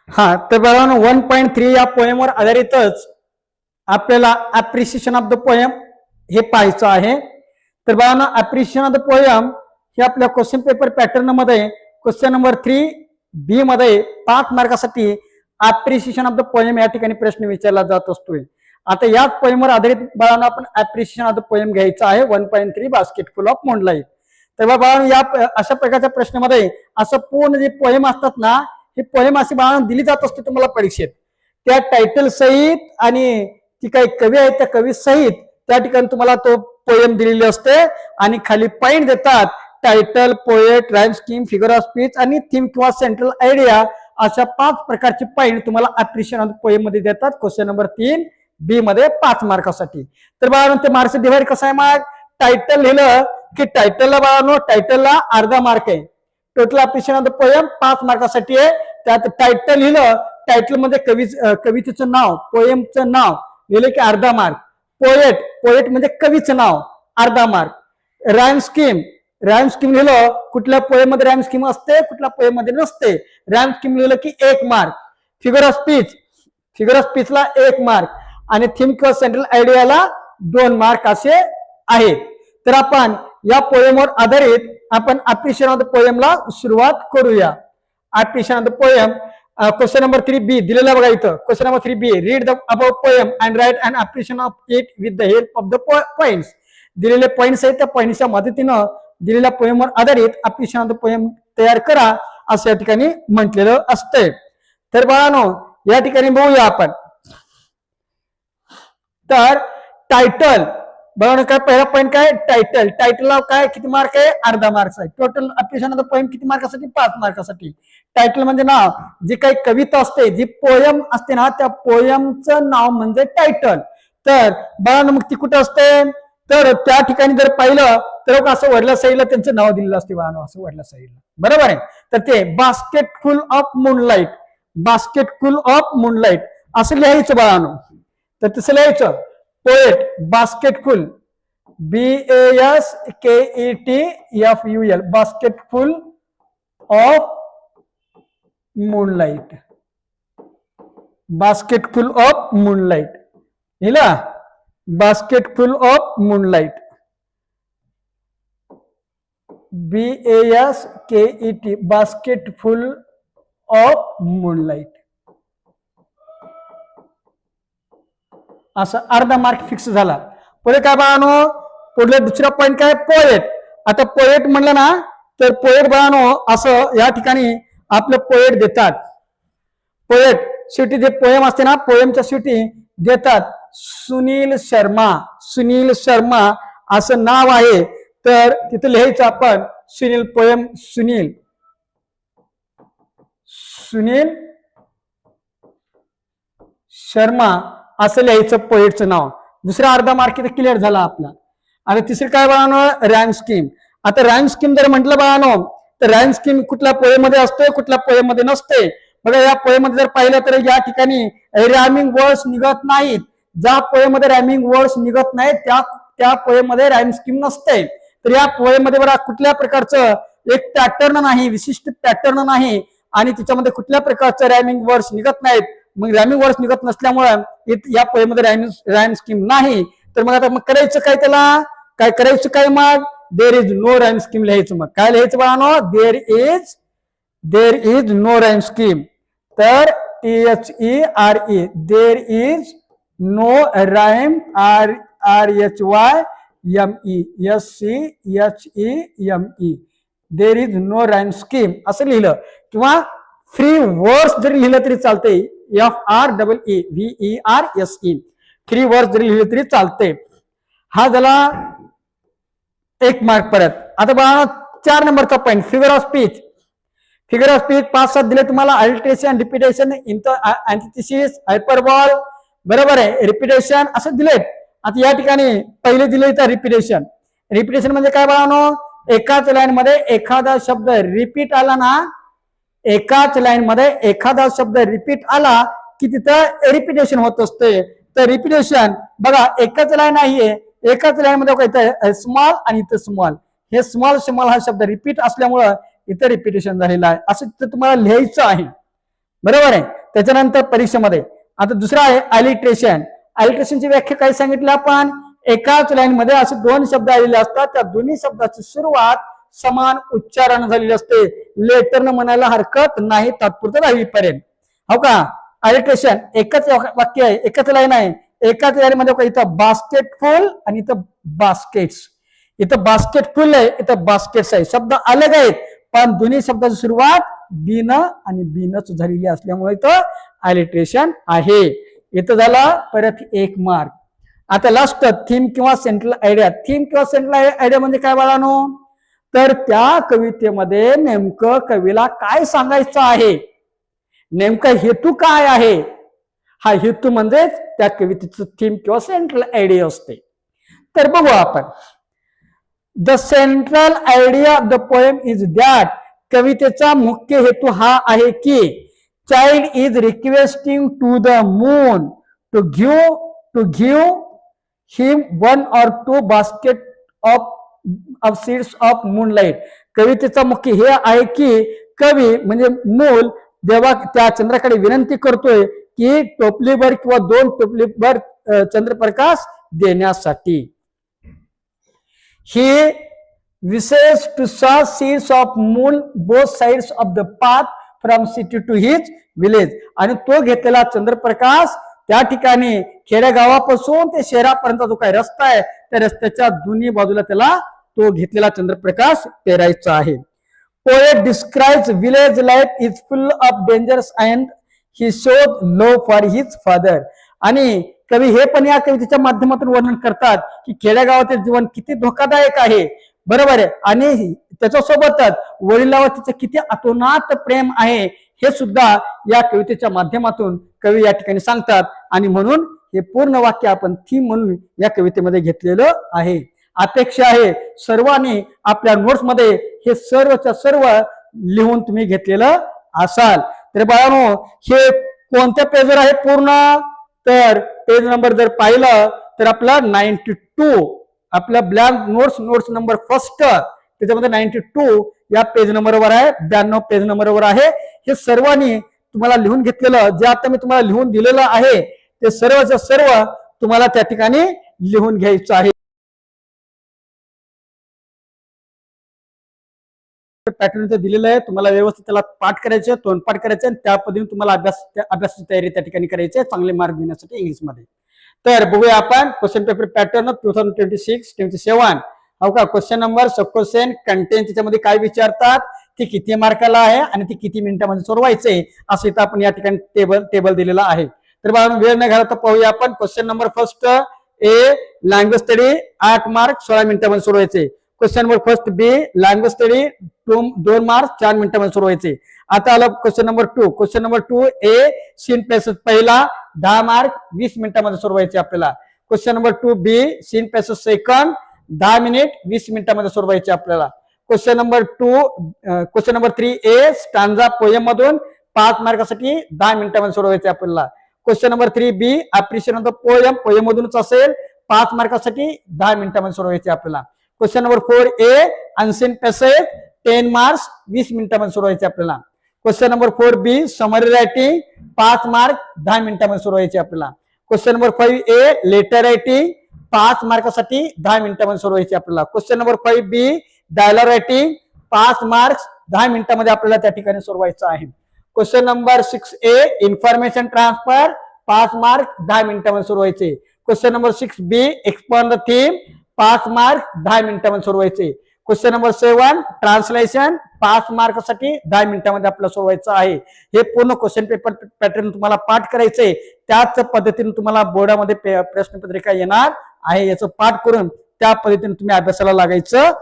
हा, तर बघा 1.3 या पोएमवर आधारितच आपल्याला अप्रिशिएशन ऑफ द पोएम हे पाहायचं आहे. तर बघा अप्रिशिएशन ऑफ द पोएम हे आपल्या क्वेश्चन पेपर पॅटर्न मध्ये क्वेश्चन नंबर 3B मध्ये 5 मार्कासाठी अप्रिशिएशन ऑफ द पोएम या ठिकाणी प्रश्न विचारला जात असतोय. आता याच पोएमवर आधारित बाळांना आपण अप्रिशिएशन ऑफ द पोएम घ्यायचा आहे 1.3 बास्केटफुल ऑफ मूनलाईट. तेव्हा बाळांनो या अशा प्रकारच्या प्रश्नामध्ये असं पूर्ण जे पोएम असतात ना, ही पोएम अशी बाळांना दिली जात असते तुम्हाला परीक्षेत. त्या टायटल सहित आणि ती काही कवी आहेत त्या कवी सहित त्या ठिकाणी तुम्हाला तो पोएम दिलेली असते आणि खाली पॉइंट देतात. Title, poet, rhyme scheme, figure of speech आणि थीम किंवा सेंट्रल आयडिया अशा 5 प्रकारचे पॉइंट तुम्हाला अप्रिशिएशन ऑफ द पोएम मध्ये देतात. क्वेश्चन नंबर 3B मध्ये 5 मार्कासाठी. तर बाळांनो ते मार्क्स डिवाइड कसं आहे मग? टायटल लिहिलं की टायटलला बाळांनो टायटलला अर्धा मार्क आहे. Total appreciation of the poem 5 मार्कासाठी आहे. त्यात टायटल लिहिलं, टायटल मध्ये कवितेचं नाव, पोएमचं नाव लिहिलं की अर्धा मार्क. पोएट म्हणजे कवीचं नाव, अर्धा मार्क. राईम स्कीम लिहिलं, कुठल्या पोएम मध्ये राईम स्कीम असते, कुठल्या पोएम मध्ये नसते. राईम स्कीम लिहिलं की 1 मार्क. फिगर ऑफ स्पीचला 1 मार्क आणि थीम किंवा सेंट्रल आयडियाला 2 मार्क असे आहेत. तर आपण या पोएमवर आधारित आपण अप्रिशिएशन ऑफ द पोएमला सुरुवात करूया. Appreciation of the poem question number 3B दिलेला बघा इथं. Question number 3B, read the above poem and write an appreciation of it with the help of the points. दिलेले पॉइंट्स आहेत त्या पॉइंट्सच्या मदतीनं दिलेल्या पोएमवर आधारित अप्रिशिएशन ऑफ द पोएम तयार करा असं या ठिकाणी म्हटलेलं असतंय. तर बाळांनो या ठिकाणी बघूया आपण. तर टायटल बघा काय पहिला पॉईंट काय? टायटलला काय किती मार्क आहे? अर्धा मार्क्स आहे. Total appreciation of the poem किती मार्कासाठी? 5 मार्कासाठी. टायटल म्हणजे नाव, जी काही कविता असते, जी पोएम असते ना, त्या पोएमचं नाव म्हणजे टायटल. तर बघा मग ती कुठं असते? तर त्या ठिकाणी जर पाहिलं तर असं वरल्या साईडला त्यांचं नाव दिलेलं असते बाळांनो, असं वरल्या साईडला, बरोबर आहे. तर ते बास्केटफुल ऑफ मूनलाईट असं लिहायचं बाळांनो. तर तसं लिहायचं poet basketful, BASKETFUL, basketful of moonlight. Basketful of moonlight लिहिला. Basketful of moonlight, BASKET, basketful of moonlight. असं अर्धा मार्क फिक्स झाला. पुढे काय बाळांनो? पुढे दुसरा पॉईंट काय? पोएट. आता पोएट म्हणलं ना, तर पोएट बाळांनो असं या ठिकाणी आपलं पोएट देतात. पोएट शेवटी जे पोएम असते ना, पोएमच्या शेवटी देतात सुनील शर्मा असं नाव आहे. तर तिथं लिहायचं आपण सुनील शर्मा असं लिहायचं पोएटचं नाव. दुसरा अर्धा मार्क इथे क्लिअर झाला आपला. आणि तिसरं काय बाळांनो? Rhyme scheme. आता राईम स्कीम जर म्हटलं बाळांनो, तर राईम स्कीम कुठल्या पोएम मध्ये असते, कुठल्या पोएम मध्ये नसते. बघा या पोएम मध्ये जर पाहिलं तर या ठिकाणी रायमिंग वर्ड्स निघत नाहीत. ज्या पोएम मध्ये रायमिंग वर्ड्स निघत नाहीत त्या पोएम मध्ये राईम स्कीम नसते. तर या पोएम मध्ये बघा कुठल्या प्रकारचं एक पॅटर्न नाही, विशिष्ट पॅटर्न नाही आणि त्याच्यामध्ये कुठल्या प्रकारचं रायमिंग वर्ड्स निघत नाहीत. मग रायमिंग वर्ड्स निघत नसल्यामुळे या पोएम मध्ये राईम स्कीम नाही. तर मग आता करायचं काय? त्याला काय करायचं काय? मग there is no rhyme scheme लिहायचं. मग काय लिहायचं बाळांनो? There is no rhyme scheme. तर THERE, there is no rhyme, RHYME, there is no rhyme scheme असं लिहिलं. किंवा फ्री वर्ड्स जरी लिहिलं तरी चालते, FREEVERSE, फ्री वर्ड्स जरी लिहिलं तरी चालते. हा झाला 1 मार्क. परत आता बघा 4 नंबरचा पॉईंट फिगर ऑफ स्पीच. 5-7 दिले तुम्हाला. अल्टरेशन, रिपिटेशन, अँटिथिसिस, हायपरबॉल, बरोबर आहे, रिपिटेशन असं दिलेत. आता या ठिकाणी पहिले दिले तर रिपिटेशन म्हणजे काय बाळांनो? एकाच लाईन मध्ये एखादा शब्द रिपीट आला ना, एकाच लाईन मध्ये एखादा शब्द रिपीट आला की तिथं रिपिटेशन होत असते. तर रिपिटेशन बघा एकच लाईन नाहीये, एकाच लाईन मध्ये काय स्मॉल आणि इथं स्मॉल, हे स्मॉल हा शब्द रिपीट असल्यामुळं इथं रिपिटेशन झालेला आहे. असं तुम्हाला लिहायचं आहे. बरोबर आहे. त्याच्यानंतर परीक्षेमध्ये आता दुसरा आहे अलिट्रेशन. अलिट्रेशनची व्याख्या काय सांगितलं आपण, एकाच लाईन मध्ये असे दोन शब्द आलेले असतात, त्या दोन्ही शब्दाची सुरुवात समान उच्चारण झालेली असते, लेटरनं म्हणायला हरकत नाही तात्पुरतं दहावीपर्यंत. हो का. अलिट्रेशन एकच वाक्य आहे, एकच लाईन आहे, एकाच लाईन मध्ये इथं बास्केटफुल आणि इथं बास्केट्स, इथं बास्केटफुल आहे, इथं बास्केट्स आहे, शब्द अलग आहेत पण दोन्ही शब्दाची सुरुवात बीन आणि बीनच झालेली असल्यामुळे इथं अलिट्रेशन आहे. इथं झाला परत 1 मार्क. आता लास्ट थीम किंवा सेंट्रल आयडिया. थीम किंवा सेंट्रल आयडिया म्हणजे काय बाळांनो, तर त्या कवितेमध्ये नेमकं कवीला काय सांगायचं आहे, नेमका हेतू काय आहे, हा हेतू म्हणजेच त्या कवितेचं थीम किंवा सेंट्रल आयडिया असते. तर बघू आपण. The central idea of the poem is that, कवितेचा मुख्य हेतू हा आहे की child is requesting to the moon to give him 1 or 2 basket of seeds of moonlight. कवितेचा मुख्य हे आहे की कवी म्हणजे मूल देवा त्या चंद्राकडे विनंती करतोय की टोपलीभर किंवा 2 टोपलीभर चंद्रप्रकाश देण्यासाठी. He wishes to sow seeds of moon both sides of the path from city to his village. आणि तो घेतलेला चंद्रप्रकाश त्या ठिकाणी खेडेगावापासून ते शहरापर्यंत जो काही रस्ता आहे त्या रस्त्याच्या दोन्ही बाजूला त्याला तो घेतलेला चंद्रप्रकाश पेरायचा आहे. Poet describes village life is full of dangers and he showed love for his father. आणि कवी हे पण या कवितेच्या माध्यमातून वर्णन करतात की खेडेगावातील जीवन किती धोकादायक आहे, बरोबर आहे, आणि त्याच्यासोबतच वडिलांवर तिचं किती अतोनात प्रेम आहे हे सुद्धा या कवितेच्या माध्यमातून कवी या ठिकाणी सांगतात. आणि म्हणून हे पूर्ण वाक्य आपण थीम म्हणून या कवितेमध्ये घेतलेलं आहे. अपेक्षा आहे सर्वांनी आपल्या नोट्समध्ये हे सर्वच्या सर्व लिहून तुम्ही घेतलेलं असाल. तर बाळांनो हे कोणत्या पेजवर आहे पूर्ण, तर पेज नंबर जर पाहिलं तर आपला 92 आपला ब्लँक नोट्स नंबर फर्स्ट त्याच्यामध्ये 92 या पेज नंबरवर आहे, 92 पेज नंबरवर आहे. हे सर्वांनी तुम्हाला लिहून घेतलेलं जे आता मी तुम्हाला लिहून दिलेलं आहे ते सर्वच्या सर्व तुम्हाला त्या ठिकाणी लिहून घ्यायचं आहे. पॅटर्न दिलेलं आहे, तुम्हाला व्यवस्थित त्याला पाठ करायचं, तोंडपाठ करायचं आणि त्या पद्धतीने तुम्हाला अभ्यासाची तयारी त्या ठिकाणी करायची आहे चांगले मार्क घेण्यासाठी इंग्लिशमध्ये. तर बघूया आपण क्वेश्चन पेपर पॅटर्न 2026-27. हो का. क्वेश्चन नंबर सब क्वेश्चन कंटेंट त्याच्यामध्ये काय विचारतात, ते किती मार्काला आहे आणि ते किती मिनिटांमध्ये सोडवायचे असं इथं आपण या ठिकाणी टेबल दिलेला आहे. तर बघा वेळ न घालवता पाहूया आपण. Question number first a language study 8 mark 16 मिनिटांमध्ये सोडवायचे. क्वेश्चन नंबर फर्स्ट बी लँग्वेज स्टडी 2 मार्क 4 मिनिटांमध्ये सोडवायचे. आता आलं क्वेश्चन नंबर 2. क्वेश्चन नंबर 2 ए सीन पॅसेज पहिला 10 मार्क 20 मिनिटांमध्ये सोडवायचे आपल्याला. Question number 2 be seen passage second 10 minute 20 मिनिटांमध्ये सोडवायचे आपल्याला. क्वेश्चन नंबर 3 ए स्टांजा पोएम मधून 5 मार्कासाठी 10 मिनिटांमध्ये सोडवायचे आपल्याला. Question number 3 B appreciation of the poem मधूनच असेल 5 मार्कासाठी 10 मिनिटांमध्ये सोडवायचे आपल्याला. Question number 4 A unseen passage 10 marks 20 मिनिटांमध्ये सोडवायचे आपल्याला. Question number 4 B summary writing 5 mark 10 मिनिटांमध्ये सोडवायचे आपल्याला. Question number 5 A letter writing 5 मार्कासाठी 10 मिनिटांमध्ये सोडवायचे आपल्याला. Question number 5 B dialogue writing 5 marks 10 मिनिटांमध्ये आपल्याला त्या ठिकाणी सोडवायचं आहे. क्वेश्चन नंबर 6 ए इन्फॉर्मेशन ट्रान्सफर 5 मार्क 10 मिनिटांमध्ये सोडवायचे. Question number 6 B explain the theme 5 mark 10 मिनिटांमध्ये सोडवायचे. क्वेश्चन नंबर 7 ट्रान्सलेशन 5 मार्कसाठी 10 मिनिटांमध्ये आपल्याला सोडवायचं आहे. हे पूर्ण क्वेश्चन पेपर पॅटर्न तुम्हाला पाठ करायचंय, त्याच पद्धतीने तुम्हाला बोर्डामध्ये प्रश्नपत्रिका येणार आहे. याचं पाठ करून त्या पद्धतीने तुम्ही अभ्यासाला लागायचं